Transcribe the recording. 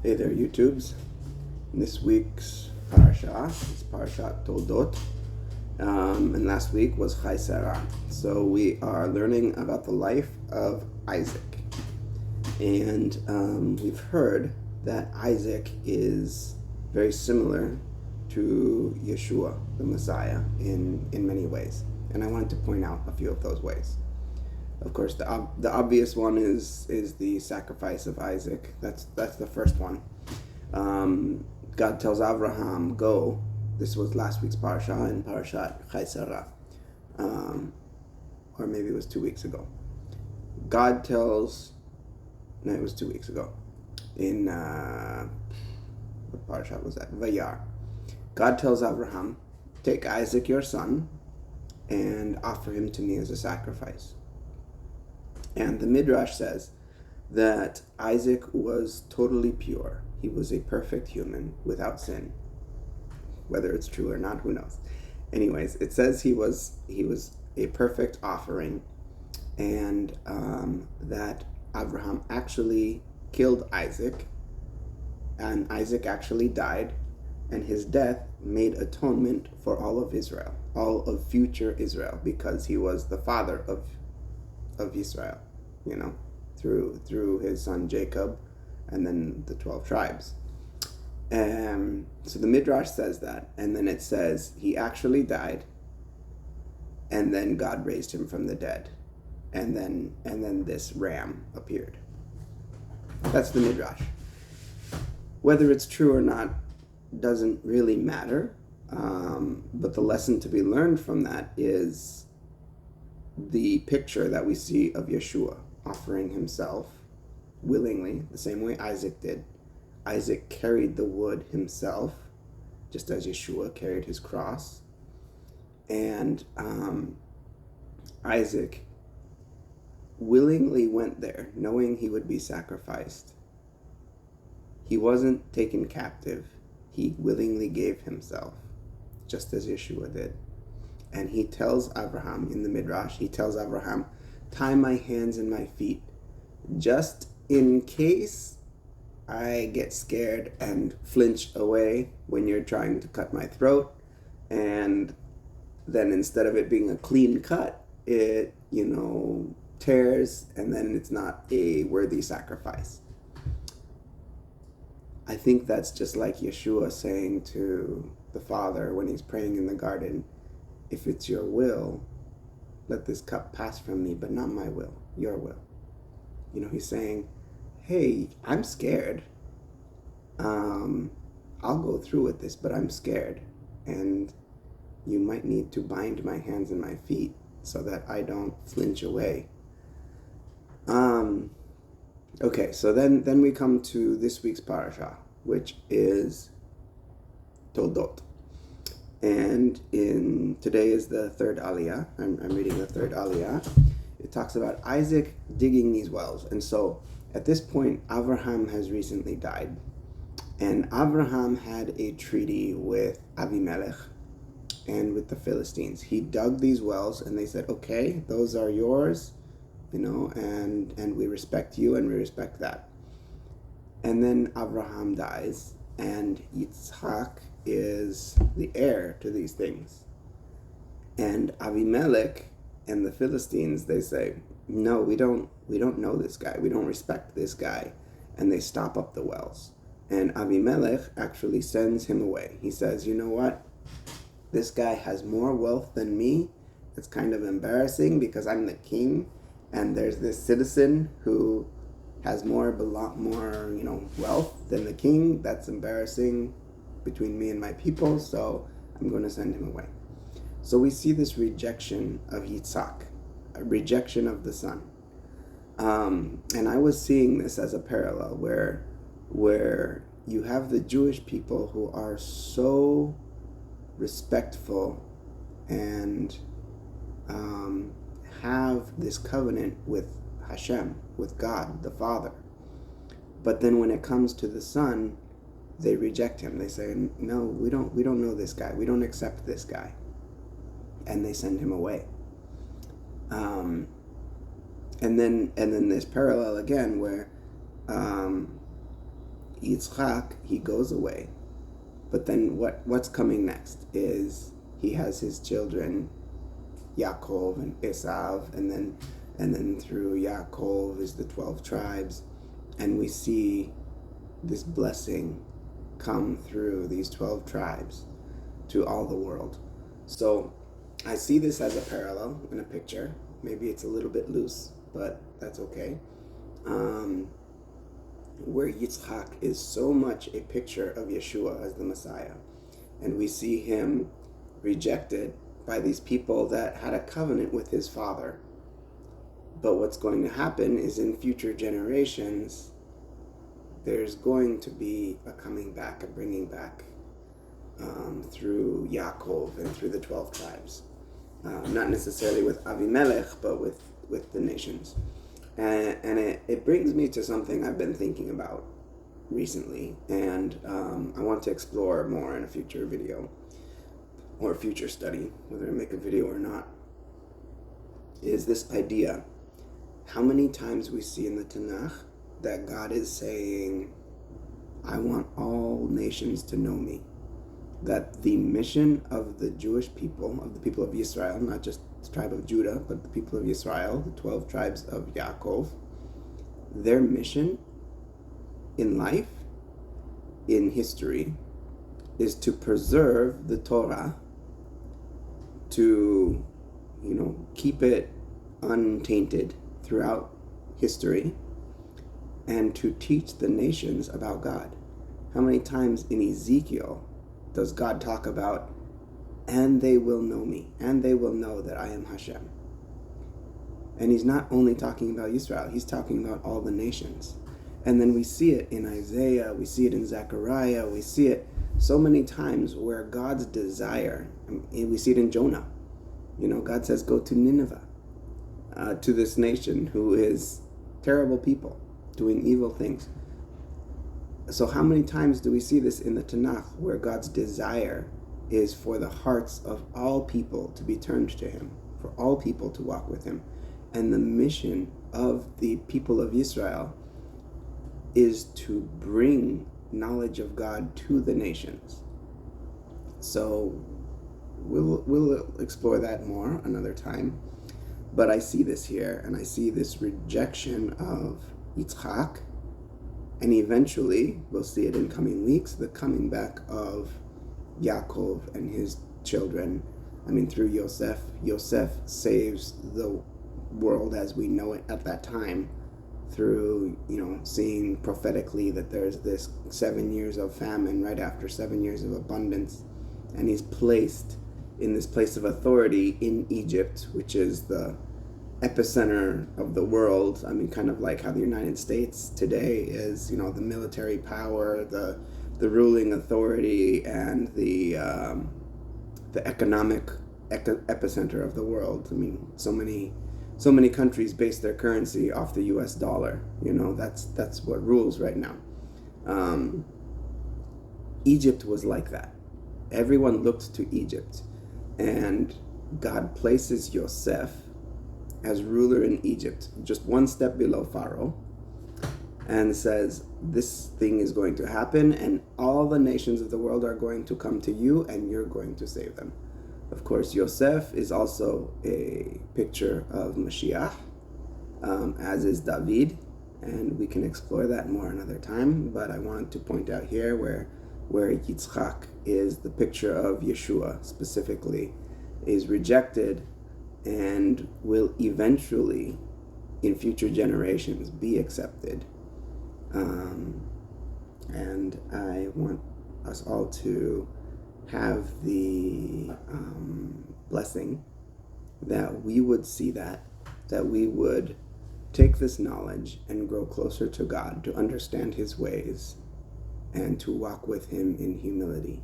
Hey there, YouTubes. This week's parashat is parashat Toldot, and last week was Chai Sarah. So we are learning about the life of Isaac, and we've heard that Isaac is very similar to Yeshua, the Messiah, in many ways, and I wanted to point out a few of those ways. Of course, the obvious one is the sacrifice of Isaac. That's the first one. God tells Abraham, "Go." This was last week's parasha in parashat Chai Sarah, or maybe it was 2 weeks ago. God tells, no, it was 2 weeks ago. In what parashat was that? Vayar. God tells Abraham, "Take Isaac your son, and offer him to me as a sacrifice." And the Midrash says that Isaac was totally pure. He was a perfect human without sin. Whether it's true or not, who knows? Anyways, it says he was a perfect offering, and that Abraham actually killed Isaac, and Isaac actually died, and his death made atonement for all of Israel, all of future Israel, because he was the father of Israel, through his son Jacob, and then the 12 tribes. So the Midrash says that, and then it says he actually died, and then God raised him from the dead, and then this ram appeared. That's the Midrash. Whether it's true or not doesn't really matter, but the lesson to be learned from that is the picture that we see of Yeshua offering himself willingly, the same way Isaac did. Isaac carried the wood himself, just as Yeshua carried his cross. And Isaac willingly went there, knowing he would be sacrificed. He wasn't taken captive. He willingly gave himself, just as Yeshua did. And he tells Abraham, in the Midrash, tie my hands and my feet, just in case I get scared and flinch away when you're trying to cut my throat. And then instead of it being a clean cut, it, tears, and then it's not a worthy sacrifice. I think that's just like Yeshua saying to the Father when he's praying in the garden, "If it's your will, let this cup pass from me, but not my will, your will." He's saying, hey, I'm scared. I'll go through with this, but I'm scared. And you might need to bind my hands and my feet so that I don't flinch away. Okay, so then we come to this week's parasha, which is Toldot. And today is the third aliyah. I'm reading the third aliyah. It talks about Isaac digging these wells. And so at this point, Abraham has recently died. And Abraham had a treaty with Abimelech and with the Philistines. He dug these wells, and they said, okay, those are yours, and we respect you and we respect that. And then Abraham dies, and Yitzhak is the heir to these things. And Abimelech and the Philistines, they say, no, we don't know this guy. We don't respect this guy. And they stop up the wells. And Abimelech actually sends him away. He says, you know what? This guy has more wealth than me. It's kind of embarrassing because I'm the king, and there's this citizen who has more wealth than the king. That's embarrassing between me and my people, so I'm going to send him away. So we see this rejection of Yitzhak, a rejection of the son. And I was seeing this as a parallel where you have the Jewish people who are so respectful and have this covenant with Hashem, with God, the Father. But then when it comes to the Son, they reject him. They say, no, we don't know this guy. We don't accept this guy. And they send him away. And then this parallel again where Yitzchak, he goes away, but then what's coming next is he has his children, Yaakov and Esav, and then through Yaakov is the 12 tribes, and we see this blessing come through these 12 tribes to all the world. So I see this as a parallel in a picture. Maybe it's a little bit loose, but that's okay. Where Yitzchak is so much a picture of Yeshua as the Messiah, and we see him rejected by these people that had a covenant with his father. But what's going to happen is in future generations, there's going to be a coming back, a bringing back through Yaakov and through the 12 tribes. Not necessarily with Avimelech, but with the nations. And it brings me to something I've been thinking about recently, and I want to explore more in a future video or a future study, whether I make a video or not, is this idea. How many times we see in the Tanakh that God is saying, I want all nations to know me. That the mission of the Jewish people, of the people of Israel, not just the tribe of Judah, but the people of Israel, the 12 tribes of Yaakov, their mission in life, in history, is to preserve the Torah, to, keep it untainted throughout history, and to teach the nations about God. How many times in Ezekiel does God talk about, and they will know me, and they will know that I am Hashem? And he's not only talking about Israel, he's talking about all the nations. And then we see it in Isaiah, we see it in Zechariah, we see it so many times where God's desire, we see it in Jonah. God says, go to Nineveh, to this nation who is terrible people, doing evil things. So how many times do we see this in the Tanakh, where God's desire is for the hearts of all people to be turned to him, for all people to walk with him? And the mission of the people of Israel is to bring knowledge of God to the nations. So we'll explore that more another time. But I see this here, and I see this rejection of Yitzchak, and eventually, we'll see it in coming weeks, the coming back of Yaakov and his children. Through Yosef. Yosef saves the world as we know it at that time through, seeing prophetically that there's this 7 years of famine right after 7 years of abundance. And he's placed in this place of authority in Egypt, which is the epicenter of the world. Kind of like how the United States today is, the military power, the ruling authority, and the economic epicenter of the world. So many countries base their currency off the U.S. dollar. That's what rules right now. Egypt was like that. Everyone looked to Egypt, and God places Yosef as ruler in Egypt, just one step below Pharaoh, and says, this thing is going to happen, and all the nations of the world are going to come to you, and you're going to save them. Of course, Yosef is also a picture of Mashiach, as is David, and we can explore that more another time, but I wanted to point out here where Yitzchak is the picture of Yeshua, specifically, is rejected and will eventually, in future generations, be accepted. And I want us all to have the blessing that we would see that we would take this knowledge and grow closer to God, to understand his ways, and to walk with him in humility.